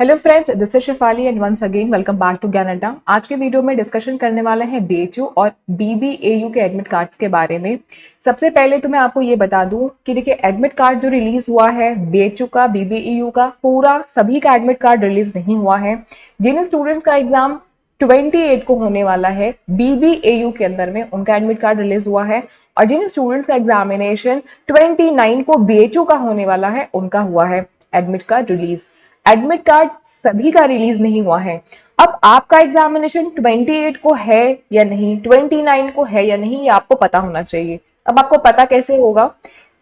Hello friends, this is Shifali and once again welcome back to Gyan Adda. आज के video में discussion करने वाले हैं बीएचयू और बीबीएयू के एडमिट कार्ड्स के बारे में। सबसे पहले तो मैं आपको ये बता दूं कि देखिए एडमिट कार्ड जो रिलीज हुआ है बीएचयू का बीबीएयू का पूरा सभी का एडमिट कार्ड रिलीज नहीं हुआ है। जिन स्टूडेंट्स का एग्जाम 28 को होने वाला है बीबीएयू के अंदर में उनका एडमिट कार्ड रिलीज हुआ है और जिन स्टूडेंट्स का एग्जामिनेशन 29 को बीएचयू का होने वाला है उनका हुआ है admit card release. Admit card सभी का रिलीज नहीं हुआ है। अब आपका एग्जामिनेशन 28 को है या नहीं, 29 को है या नहीं, ये आपको पता होना चाहिए। अब आपको पता कैसे होगा?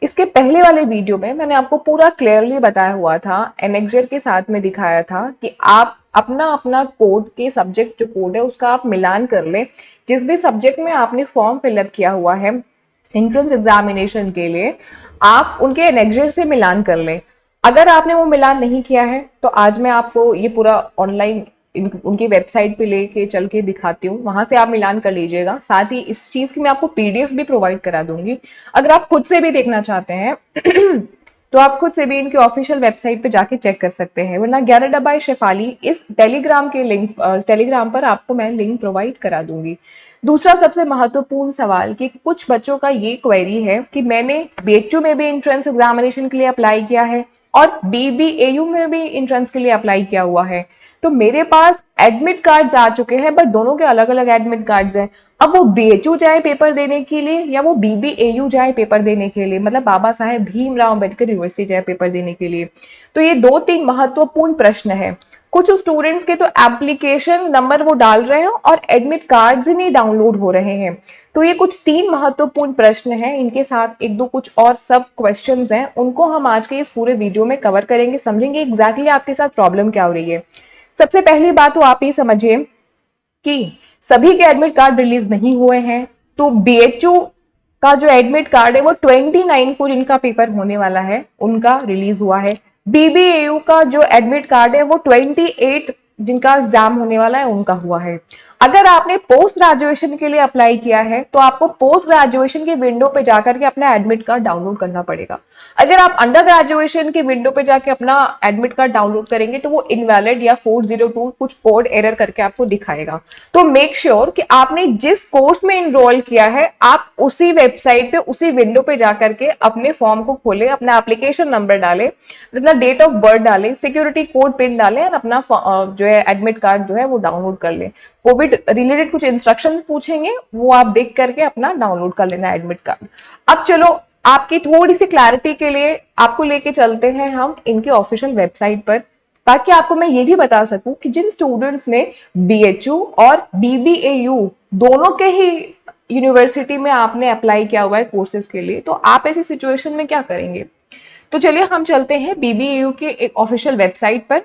इसके पहले वाले वीडियो में मैंने आपको पूरा क्लियरली बताया हुआ था, एनेक्जर के साथ में दिखाया था कि आप अपना अपना कोड के सब्जेक्ट जो कोड है उसका आप मिलान कर लें। जिस भी सब्जेक्ट में आपने फॉर्म फिलअप किया हुआ है एंट्रेंस एग्जामिनेशन के लिए, आप उनके एनेक्जर से मिलान कर लें। अगर आपने वो मिलान नहीं किया है तो आज मैं आपको ये पूरा ऑनलाइन उनकी वेबसाइट पे लेके चल के दिखाती हूँ, वहां से आप मिलान कर लीजिएगा। साथ ही इस चीज की मैं आपको पीडीएफ भी प्रोवाइड करा दूंगी। अगर आप खुद से भी देखना चाहते हैं तो आप खुद से भी इनकी ऑफिशियल वेबसाइट पे जाके चेक कर सकते हैं, वरना 11 बाय शेफाली इस टेलीग्राम के लिंक टेलीग्राम पर आपको मैं लिंक प्रोवाइड करा दूंगी। दूसरा सबसे महत्वपूर्ण सवाल कि कुछ बच्चों का ये क्वेरी है कि मैंने बीएचयू में भी एंट्रेंस एग्जामिनेशन के लिए अप्लाई किया है और बीबीएयू में भी एंट्रेंस के लिए अप्लाई किया हुआ है, तो मेरे पास एडमिट कार्ड्स आ चुके हैं बट दोनों के अलग अलग एडमिट कार्ड्स हैं। अब वो बीएचयू जाए पेपर देने के लिए या वो बीबीएयू जाए पेपर देने के लिए, मतलब बाबा साहेब भीमराव अंबेडकर यूनिवर्सिटी जाए पेपर देने के लिए, तो ये दो तीन महत्वपूर्ण प्रश्न है। कुछ स्टूडेंट्स के तो एप्लीकेशन नंबर वो डाल रहे हैं और एडमिट कार्ड्स ही नहीं डाउनलोड हो रहे हैं। तो ये कुछ तीन महत्वपूर्ण प्रश्न हैं, इनके साथ एक दो कुछ और सब क्वेश्चंस हैं, उनको हम आज के इस पूरे वीडियो में कवर करेंगे, समझेंगे एग्जैक्टली आपके साथ प्रॉब्लम क्या हो रही है। सबसे पहली बात तो आप ये समझिए कि सभी के एडमिट कार्ड रिलीज नहीं हुए हैं। तो बीएचयू का जो एडमिट कार्ड है वो 29 को जिनका पेपर होने वाला है उनका रिलीज हुआ है। बीबीएयू का जो एडमिट कार्ड है वो 28 जिनका एग्जाम होने वाला है उनका हुआ है। अगर आपने पोस्ट ग्रेजुएशन के लिए अप्लाई किया है तो आपको पोस्ट ग्रेजुएशन की विंडो पे जाकर के अपना एडमिट कार्ड डाउनलोड करना पड़ेगा। अगर आप अंडर ग्रेजुएशन की विंडो पे जाके अपना एडमिट कार्ड डाउनलोड करेंगे तो वो इनवैलिड या 402 कुछ कोड एरर करके आपको दिखाएगा। तो मेक श्योर कि आपने जिस कोर्स में इनरोल किया है आप उसी वेबसाइट पे उसी विंडो पे जाकर के अपने फॉर्म को खोले, अपना एप्लीकेशन नंबर डाले, अपना डेट ऑफ बर्थ डालें, सिक्योरिटी कोड पिन डालें और अपना जो है एडमिट कार्ड जो है वो डाउनलोड कर लें। कोविड रिलेटेड कुछ इंस्ट्रक्शंस पूछेंगे, वो आप देख करके अपना डाउनलोड कर लेना एडमिट कार्ड। अब चलो आपकी थोड़ी सी क्लैरिटी के लिए आपको लेके चलते हैं हम इनकी ऑफिशियल वेबसाइट पर, ताकि आपको मैं ये भी बता सकूं कि जिन स्टूडेंट्स ने बीएचयू और बीबीएयू दोनों के ही यूनिवर्सिटी में आपने अप्लाई किया हुआ है कोर्सेज के लिए, तो आप ऐसी सिचुएशन में क्या करेंगे। तो चलिए हम चलते हैं बीबीएयू के एक ऑफिशियल वेबसाइट पर।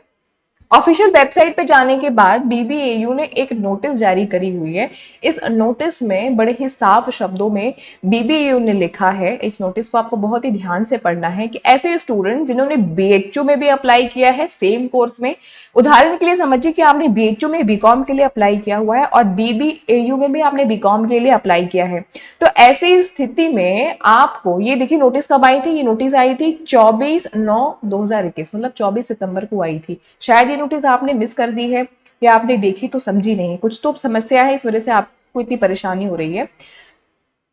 ऑफिशियल वेबसाइट पे जाने के बाद बीबीएयू ने एक नोटिस जारी करी हुई है। इस नोटिस में बड़े ही साफ शब्दों में बीबीएयू ने लिखा है, इस नोटिस को आपको बहुत ही ध्यान से पढ़ना है, कि ऐसे स्टूडेंट जिन्होंने बीएचयू में भी अप्लाई किया है सेम कोर्स में, उदाहरण के लिए समझिए कि आपने बीएचयू में बीकॉम के लिए अप्लाई किया हुआ है और बीबीएयू में भी आपने बीकॉम के लिए अप्लाई किया है, तो ऐसी स्थिति में आपको ये देखिए नोटिस कब आई थी, ये नोटिस आई थी 24/9/2021, मतलब 24 सितंबर को आई थी। शायद ये नोटिस आपने मिस कर दी है या आपने देखी तो समझी नहीं, कुछ तो समस्या है इस वजह से आपको इतनी परेशानी हो रही है।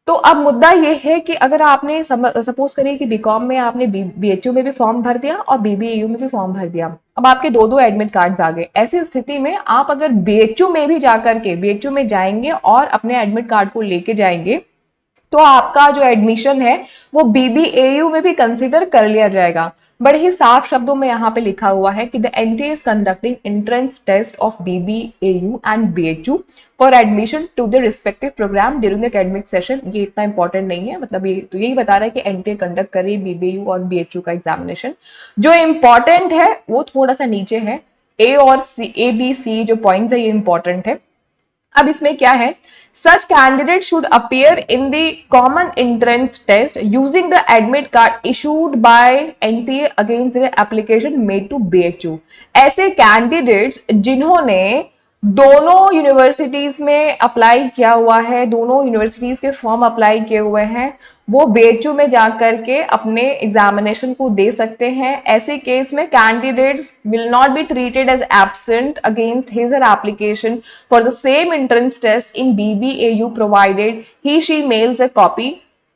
तो अब मुद्दा ये है कि अगर आपने सपोज करिए कि बीकॉम में आपने बीएचयू में भी फॉर्म भर दिया और बीबीएयू में भी फॉर्म भर दिया, अब आपके दो दो एडमिट कार्ड्स आ गए। ऐसी स्थिति में आप अगर बीएचयू में भी जाकर के बीएचयू में जाएंगे और अपने एडमिट कार्ड को लेके जाएंगे तो आपका जो एडमिशन है वो बीबीएयू में भी कंसीडर कर लिया जाएगा। बड़े ही साफ शब्दों में यहाँ पे लिखा हुआ है कि the NTA is conducting entrance test of BBAU and BHU for admission to the respective program during the academic session. ये इतना इंपॉर्टेंट नहीं है, मतलब ये तो यही बता रहा है कि एनटीए कंडक्ट कर रही है बीबीएयू और बीएचयू का एग्जामिनेशन। जो इंपॉर्टेंट है वो थोड़ा सा नीचे है, ए और सी, ए बी सी जो पॉइंट्स है ये इंपॉर्टेंट है। अब इसमें क्या है, such candidate should appear in the common entrance test using the admit card issued by NTA against the application made to BHU। ऐसे कैंडिडेट्स जिन्होंने दोनों यूनिवर्सिटीज में अप्लाई किया हुआ है, दोनों यूनिवर्सिटीज के फॉर्म अप्लाई किए हुए हैं, वो बीएचयू में जाकर के अपने एग्जामिनेशन को दे सकते हैं। ऐसे केस में candidates will not be treated as absent against his और application for the same entrance test in BBAU provided he she mails a copy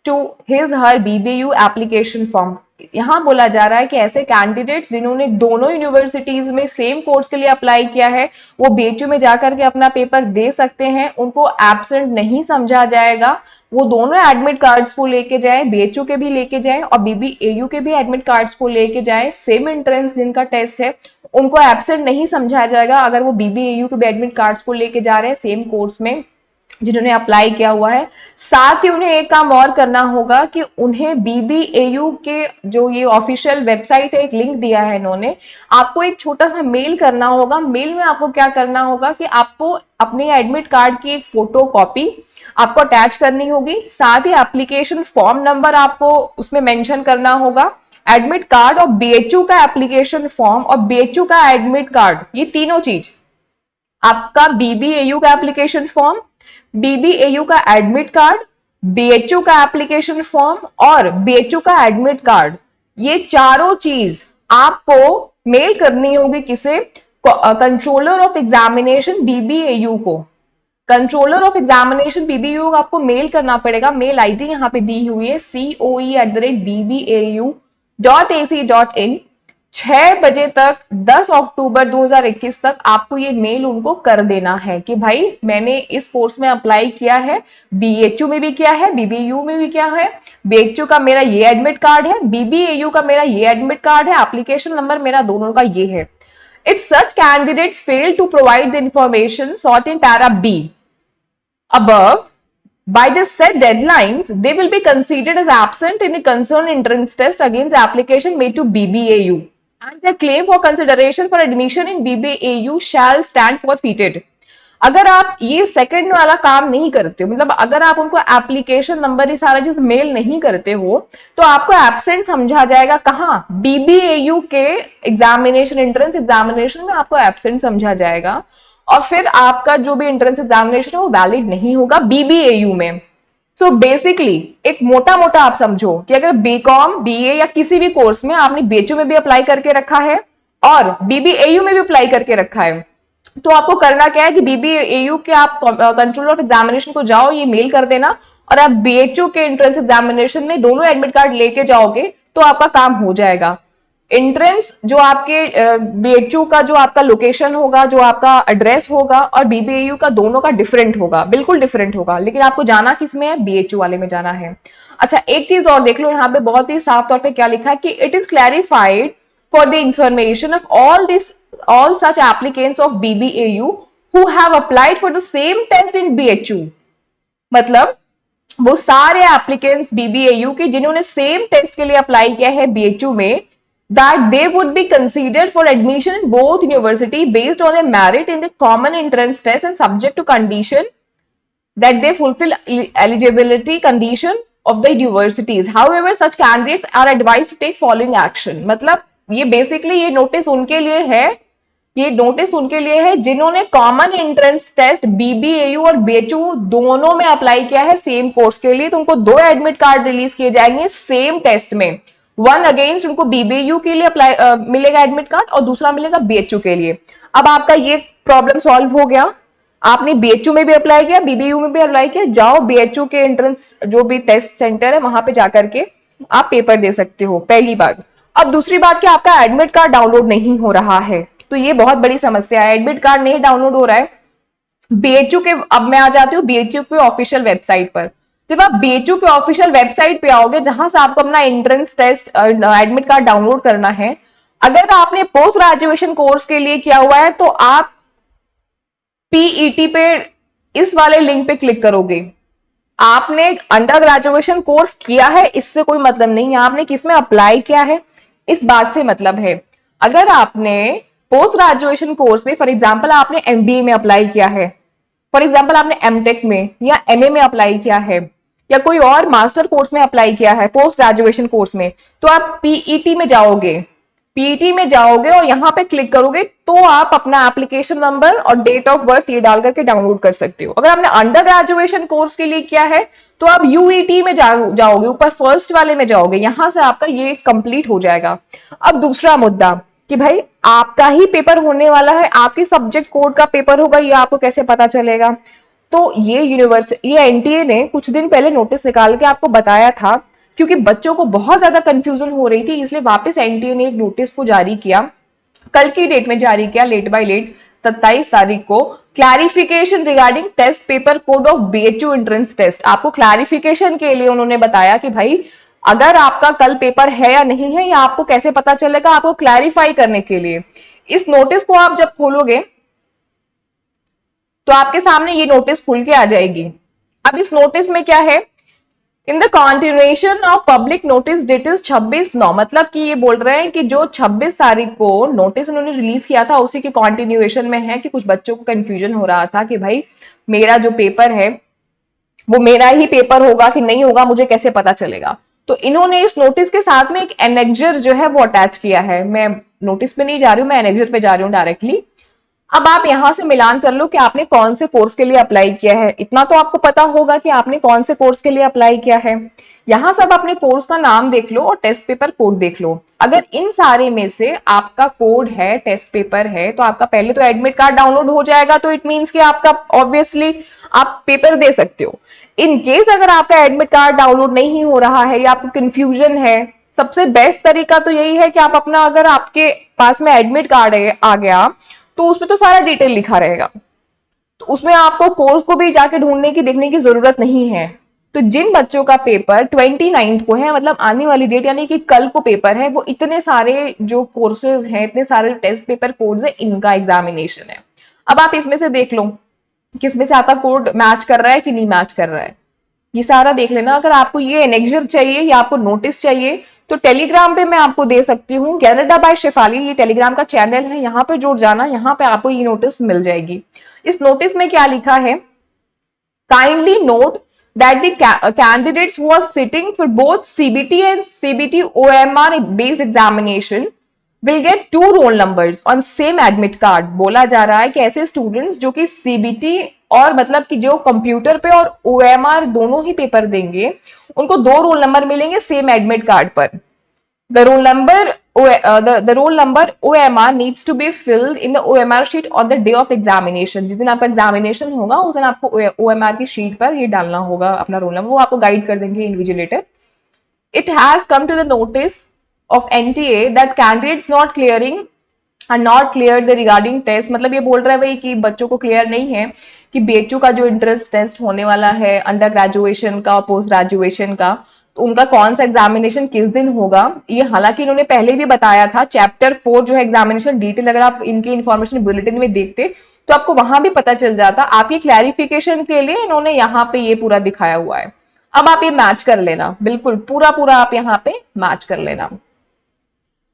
to his her BBU application form. यहाँ बोला जा रहा है कि ऐसे कैंडिडेट्स जिन्होंने दोनों यूनिवर्सिटीज में सेम कोर्स के लिए अप्लाई किया है, वो बीएचयू में जाकर के अपना पेपर दे सकते हैं, उनको एब्सेंट नहीं समझा जाएगा। वो दोनों एडमिट कार्ड्स को लेके जाए, बीएचयू के भी लेके जाए और बीबीएयू के भी एडमिट कार्ड्स को लेके जाए, सेम एंट्रेंस जिनका टेस्ट है उनको एब्सेंट नहीं समझा जाएगा अगर वो बीबीएयू के भी एडमिट कार्ड्स को लेके जा रहे हैं सेम कोर्स में जिन्होंने अप्लाई किया हुआ है। साथ ही उन्हें एक काम और करना होगा कि उन्हें बीबीएयू के जो ये ऑफिशियल वेबसाइट है, एक लिंक दिया है इन्होंने, आपको एक छोटा सा मेल करना होगा। मेल में आपको क्या करना होगा कि आपको अपने एडमिट कार्ड की एक फोटो कॉपी आपको अटैच करनी होगी, साथ ही एप्लीकेशन फॉर्म नंबर आपको उसमें मेंशन करना होगा, एडमिट कार्ड और बीएचयू का एप्लीकेशन फॉर्म और बीएचयू का एडमिट कार्ड, ये तीनों चीज, आपका बीबीएयू का एप्लीकेशन फॉर्म, बीबीएयू का एडमिट कार्ड, बीएचयू का एप्लीकेशन फॉर्म और बीएचयू का एडमिट कार्ड, ये चारों चीज आपको मेल करनी होगी किसे? कंट्रोलर ऑफ एग्जामिनेशन बीबीएयू को। कंट्रोलर ऑफ एग्जामिनेशन बीबीएयू को आपको मेल करना पड़ेगा। मेल आईडी यहाँ पे दी हुई है coe@dbau.ac.in। 6 बजे तक 10 अक्टूबर 2021 तक आपको ये मेल उनको कर देना है कि भाई मैंने इस कोर्स में अप्लाई किया है, बीएचयू में भी किया है, बीबीयू में भी किया है, बीएचयू का मेरा ये एडमिट कार्ड है, बीबीएयू का मेरा ये एडमिट कार्ड है, एप्लीकेशन नंबर मेरा दोनों का ये है। If such candidates fail to provide the information sought in para B above by the said deadlines, they will be considered as absent in the concerned entrance test against the application made to BBAU, and their claim for consideration for admission in BBAU shall stand forfeited. अगर आप ये second वाला काम नहीं करते हो, मतलब अगर आप उनको एप्लीकेशन नंबर ये सारा चीज मेल नहीं करते हो, तो आपको एब्सेंट समझा जाएगा। कहाँ? बीबीएयू के एग्जामिनेशन, एंट्रेंस एग्जामिनेशन में आपको एब्सेंट समझा जाएगा और फिर आपका जो भी एंट्रेंस एग्जामिनेशन है वो वैलिड नहीं होगा बीबीएयू में। सो बेसिकली एक मोटा मोटा आप समझो कि अगर बीकॉम, बीए या किसी भी कोर्स में आपने बीएचयू में भी अप्लाई करके रखा है और बीबीएयू में भी अप्लाई करके रखा है, तो आपको करना क्या है कि बीबीएयू के आप कंट्रोलर ऑफ एग्जामिनेशन को जाओ, ये मेल कर देना और आप बीएचयू के एंट्रेंस एग्जामिनेशन में दोनों एडमिट कार्ड लेके जाओगे तो आपका काम हो जाएगा। एंट्रेंस जो आपके बीएचयू का जो आपका लोकेशन होगा, जो आपका एड्रेस होगा और बीबीएयू का दोनों का डिफरेंट होगा, बिल्कुल डिफरेंट होगा, लेकिन आपको जाना किस में है? बीएचयू वाले में जाना है। अच्छा, एक चीज और देख लो, यहाँ पे बहुत ही साफ तौर पे क्या लिखा है कि it is clarified for the information of all such applicants of BBAU who have applied for the same test in BHU, मतलब वो सारे एप्लीकेंट्स बीबीएयू के जिन्होंने सेम टेस्ट के लिए अप्लाई किया है बीएचयू में, that they would be considered for admission in both university based on their merit in the common entrance test and subject to condition that they fulfill eligibility condition of the universities. However, such candidates are advised to take following action. मतलब ये basically ये notice उनके लिए है, ये notice उनके लिए है जिन्होंने कॉमन एंट्रेंस टेस्ट बीबीएयू और बीएचयू दोनों में अप्लाई किया है सेम कोर्स के लिए, तो उनको 2 एडमिट कार्ड रिलीज किए जाएंगे सेम टेस्ट में। वन अगेंस्ट उनको बीबीयू के लिए अप्लाई मिलेगा एडमिट कार्ड और दूसरा मिलेगा बीएचयू के लिए। अब आपका ये प्रॉब्लम सॉल्व हो गया, आपने बीएचयू में भी अप्लाई किया, बीबीयू में भी अप्लाई किया, जाओ बीएचयू के एंट्रेंस जो भी टेस्ट सेंटर है वहां पे जाकर के आप पेपर दे सकते हो, पहली बात। अब दूसरी बात कि आपका एडमिट कार्ड डाउनलोड नहीं हो रहा है, तो ये बहुत बड़ी समस्या है, एडमिट कार्ड नहीं डाउनलोड हो रहा है बीएचयू के। अब मैं आ जाती हूँ बीएचयू के ऑफिशियल वेबसाइट पर। जब आप बीएचयू के ऑफिशियल वेबसाइट पे आओगे जहां से आपको अपना entrance test admit card download करना है, अगर आपने पोस्ट ग्रेजुएशन कोर्स के लिए किया हुआ है तो आप पीईटी पे इस वाले लिंक पे क्लिक करोगे। आपने अंडर ग्रेजुएशन कोर्स किया है इससे कोई मतलब नहीं है, आपने किस में अप्लाई किया है इस बात से मतलब है। अगर आपने पोस्ट ग्रेजुएशन कोर्स में, फॉर एग्जांपल आपने एमबीए में अप्लाई किया है, फॉर एग्जांपल आपने एमटेक में या एमए में अप्लाई किया है या कोई और मास्टर कोर्स में अप्लाई किया है पोस्ट ग्रेजुएशन कोर्स में, तो आप पीईटी में जाओगे। पीईटी में जाओगे और यहाँ पे क्लिक करोगे तो आप अपना एप्लीकेशन नंबर और डेट ऑफ बर्थ ये डाल करके डाउनलोड कर सकते हो। अगर आपने अंडर ग्रेजुएशन कोर्स के लिए किया है तो आप यूईटी में जाओगे, ऊपर फर्स्ट वाले में जाओगे, यहां से आपका ये कंप्लीट हो जाएगा। अब दूसरा मुद्दा कि भाई आपका ही पेपर होने वाला है, आपके सब्जेक्ट कोड का पेपर होगा, ये आपको कैसे पता चलेगा? तो ये एनटीए ने कुछ दिन पहले नोटिस निकाल के आपको बताया था, क्योंकि बच्चों को बहुत ज्यादा कंफ्यूजन हो रही थी, इसलिए वापस एनटीए ने एक नोटिस को जारी किया, कल की डेट में जारी किया, लेट बाय लेट 27 तारीख को, clarification regarding test paper code of BHU entrance test. आपको क्लैरिफिकेशन के लिए उन्होंने बताया कि भाई अगर आपका कल पेपर है या नहीं है, या आपको कैसे पता चलेगा, आपको क्लैरिफाई करने के लिए इस नोटिस को आप जब खोलोगे तो आपके सामने ये नोटिस खुल के आ जाएगी। अब इस नोटिस में क्या है? In the continuation of public notice dated 26/9, मतलब कि ये बोल रहे हैं कि जो 26 तारीख को नोटिस उन्होंने रिलीज किया था उसी के कॉन्टिन्यूएशन में है, कि कुछ बच्चों को कंफ्यूजन हो रहा था कि भाई मेरा जो पेपर है वो मेरा ही पेपर होगा कि नहीं होगा, मुझे कैसे पता चलेगा। तो इन्होंने इस नोटिस के साथ में एक एनेक्जर जो है वो अटैच किया है। मैं नोटिस पे नहीं जा रही हूँ, मैं एनेक्जर पे जा रही हूँ डायरेक्टली। अब आप यहां से मिलान कर लो कि आपने कौन से कोर्स के लिए अप्लाई किया है। इतना तो आपको पता होगा कि आपने कौन से कोर्स के लिए अप्लाई किया है। यहां सब अपने कोर्स का नाम देख लो और टेस्ट पेपर कोड देख लो। अगर इन सारे में से आपका कोड है, टेस्ट पेपर है, तो आपका पहले तो एडमिट कार्ड डाउनलोड हो जाएगा, तो इट मींस कि आपका ऑब्वियसली आप पेपर दे सकते हो। इन केस अगर आपका एडमिट कार्ड डाउनलोड नहीं हो रहा है या आपको कंफ्यूजन है, सबसे बेस्ट तरीका तो यही है कि आप अपना, अगर आपके पास में एडमिट कार्ड आ गया तो उसमें तो सारा डिटेल लिखा रहेगा, तो उसमें आपको कोर्स को भी जाके ढूंढने की, देखने की जरूरत नहीं है। तो जिन बच्चों का पेपर 29 को है, मतलब आने वाली डेट यानी कि कल को पेपर है, वो इतने सारे जो कोर्सेज हैं, इतने सारे टेस्ट पेपर कोड्स है, इनका एग्जामिनेशन है। अब आप इसमें से देख लो किसमें से आपका कोड मैच कर रहा है कि नहीं मैच कर रहा है, ये सारा देख लेना। अगर आपको ये एनेक्जर चाहिए या आपको नोटिस चाहिए तो टेलीग्राम पे मैं आपको दे सकती हूँ, कैनेडा बाय शेफाली, ये टेलीग्राम का चैनल है, यहाँ पे जुड़ जाना, यहाँ पे आपको ये नोटिस मिल जाएगी। इस नोटिस में क्या लिखा है? Kindly note that the candidates who are sitting for both CBT and CBT OMR based examination will get 2 roll numbers on same admit card। बोला जा रहा है कि ऐसे स्टूडेंट्स जो कि सीबीटी और मतलब कि जो कंप्यूटर पे और ओएमआर दोनों ही पेपर देंगे, उनको 2 रोल नंबर मिलेंगे सेम एडमिट कार्ड पर। The roll number the roll number OMR needs to be filled in the OMR sheet on the day of examination। जिस दिन आपका एग्जामिनेशन होगा उस दिन आपको OMR की शीट पर ये डालना होगा अपना रोल नंबर, वो आपको गाइड कर देंगे invigilator. It has come to the notice of NTA that candidates not clearing are not cleared the regarding test। मतलब ये बोल रहा है भाई कि बच्चों को क्लियर नहीं है कि बीएचयू का जो इंट्रेंस टेस्ट होने वाला है अंडर ग्रेजुएशन का और पोस्ट ग्रेजुएशन का, तो उनका कौन सा एग्जामिनेशन किस दिन होगा। ये हालांकि इन्होंने पहले भी बताया था, चैप्टर 4 जो है एग्जामिनेशन डिटेल, अगर आप इनकी इंफॉर्मेशन बुलेटिन में देखते तो आपको वहां भी पता चल जाता। आपकी क्लैरिफिकेशन के लिए इन्होंने यहाँ पे ये पूरा दिखाया हुआ है। अब आप ये मैच कर लेना, बिल्कुल पूरा पूरा आप यहाँ पे मैच कर लेना।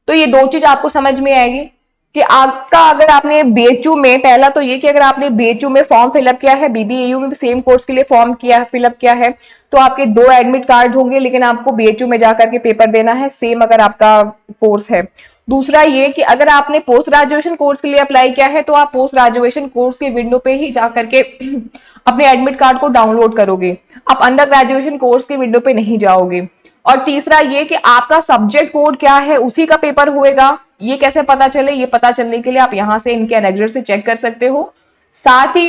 तो ये 2 चीज आपको समझ में आएगी कि आपका, अगर आपने बीएचयू में, पहला तो ये कि अगर आपने बीएचयू में फॉर्म फिलअप किया है, बीबीएयू में भी सेम कोर्स के लिए फॉर्म किया फिलअप किया है, तो आपके 2 एडमिट कार्ड होंगे, लेकिन आपको बीएचयू में जाकर के पेपर देना है सेम अगर आपका कोर्स है। दूसरा ये कि अगर आपने पोस्ट ग्रेजुएशन कोर्स के लिए अप्लाई किया है तो आप पोस्ट ग्रेजुएशन कोर्स के विंडो पे ही जाकर के अपने एडमिट कार्ड को डाउनलोड करोगे, आप अंडर ग्रेजुएशन कोर्स के विंडो पे नहीं जाओगे। और तीसरा ये कि आपका सब्जेक्ट कोड क्या है उसी का पेपर होएगा, ये कैसे पता चले, ये पता चलने के लिए आप यहां से इनके एनेक्जर से चेक कर सकते हो। साथ ही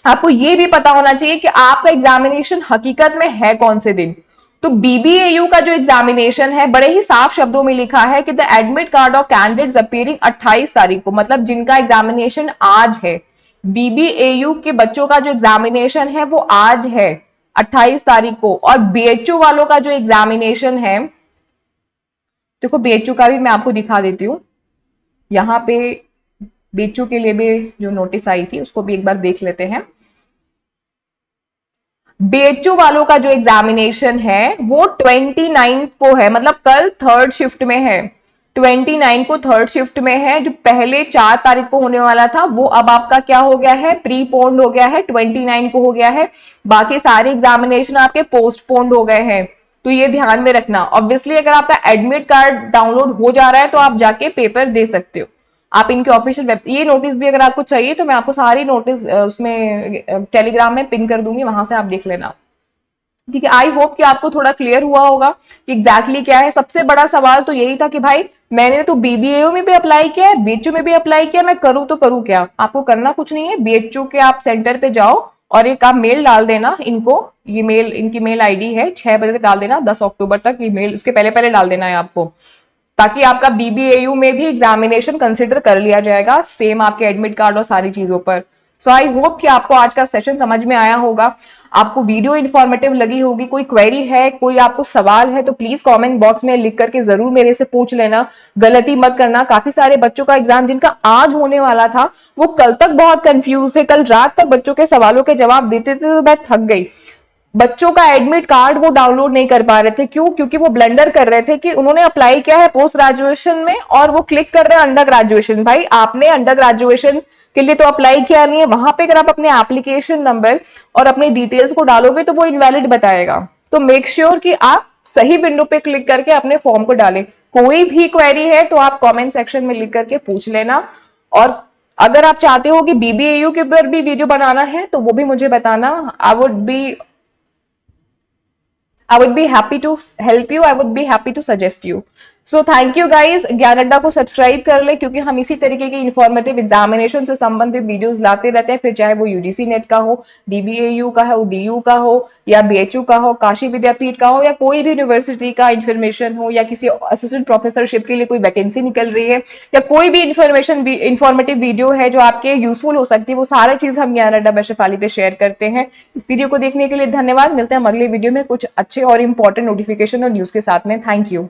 आपको ये भी पता होना चाहिए कि आपका एग्जामिनेशन हकीकत में है कौन से दिन। तो बीबीएयू का जो एग्जामिनेशन है, बड़े ही साफ शब्दों में लिखा है कि the admit card of candidates appearing 28 तारीख को, मतलब जिनका एग्जामिनेशन आज है, बीबीएयू के बच्चों का जो एग्जामिनेशन है वो आज है 28 तारीख को। और बीएचयू वालों का जो एग्जामिनेशन है, देखो बीएचयू का भी मैं आपको दिखा देती हूँ, यहाँ पे बीएचयू के लिए भी जो नोटिस आई थी उसको भी एक बार देख लेते हैं। बीएचयू वालों का जो एग्जामिनेशन है वो 29 को है, मतलब कल 3rd शिफ्ट में है, 29 को 3rd शिफ्ट में है। जो पहले 4 तारीख को होने वाला था वो अब आपका क्या हो गया है, प्रीपोन्ड हो गया है, 29 को हो गया है। बाकी सारे एग्जामिनेशन आपके पोस्टपोन्ड हो गए हैं। तो ये ध्यान में रखना। ऑब्वियसली अगर आपका एडमिट कार्ड डाउनलोड हो जा रहा है तो आप जाके पेपर दे सकते हो। आप इनके ऑफिशियल वेब, ये नोटिस भी अगर आपको चाहिए तो मैं आपको सारी नोटिस उसमें टेलीग्राम में पिन कर दूंगी, वहां से आप देख लेना। ठीक है, आई होप कि आपको थोड़ा क्लियर हुआ होगा कि एग्जैक्टली क्या है। सबसे बड़ा सवाल तो यही था कि भाई मैंने तो बीबीएओ में भी अप्लाई किया है, बीएचयू में भी अप्लाई किया, मैं करूँ तो करूँ क्या। आपको करना कुछ नहीं है, बीएचयू के आप सेंटर पे जाओ और एक आप मेल डाल देना इनको, ये मेल, इनकी मेल आईडी है, 6 बजे तक डाल देना, 10 अक्टूबर तक ये मेल, उसके पहले पहले डाल देना है आपको, ताकि आपका बीबीएयू में भी एग्जामिनेशन कंसिडर कर लिया जाएगा सेम आपके एडमिट कार्ड और सारी चीजों पर। सो आई होप कि आपको आज का सेशन समझ में आया होगा, आपको वीडियो इन्फॉर्मेटिव लगी होगी। कोई क्वेरी है, कोई आपको सवाल है तो प्लीज कमेंट बॉक्स में लिख करके जरूर मेरे से पूछ लेना। गलती मत करना, काफी सारे बच्चों का एग्जाम जिनका आज होने वाला था वो कल तक बहुत कंफ्यूज है, कल रात तक बच्चों के सवालों के जवाब देते थे तो मैं थक गई। बच्चों का एडमिट कार्ड वो डाउनलोड नहीं कर पा रहे थे, क्यों? क्योंकि वो ब्लंडर कर रहे थे कि उन्होंने अप्लाई किया है पोस्ट ग्रेजुएशन में और वो क्लिक कर रहे हैं अंडर ग्रेजुएशन। भाई आपने अंडर ग्रेजुएशन के लिए तो अप्लाई किया नहीं है, वहां पे अगर आप अपने एप्लीकेशन नंबर और अपनी डिटेल्स को डालोगे तो वो इनवैलिड बताएगा। तो मेक श्योर कि आप सही विंडो पे क्लिक करके अपने फॉर्म को डालें। कोई भी क्वेरी है तो आप कमेंट सेक्शन में लिख करके पूछ लेना, और अगर आप चाहते हो कि बीबीएयू के ऊपर भी वीडियो बनाना है तो वो भी मुझे बताना। I would be happy to help you. I would be happy to suggest you. So thank you guys. ज्ञान अड्डा को सब्सक्राइब कर ले, क्योंकि हम इसी तरीके की इंफॉर्मेटिव एग्जामिनेशन से संबंधित वीडियोस लाते रहते हैं, फिर चाहे वो यूजीसी नेट का हो, बीबीएयू का हो, डीयू का हो, या बीएचयू का हो, काशी विद्यापीठ का हो, या कोई भी यूनिवर्सिटी का इंफॉर्मेशन हो, या किसी असिस्टेंट प्रोफेसरशिप के लिए कोई वैकेंसी निकल रही है, या कोई भी इंफॉर्मेशन इंफॉर्मेटिव वीडियो है जो आपके यूजफुल हो सकती है, वो सारी चीज हम ज्ञान अड्डा बाय शेफाली पे शेयर करते हैं। इस वीडियो को देखने के लिए धन्यवाद। मिलते हैं हम अगले वीडियो में कुछ अच्छे और इंपॉर्टेंट नोटिफिकेशन और न्यूज के साथ में। Thank you.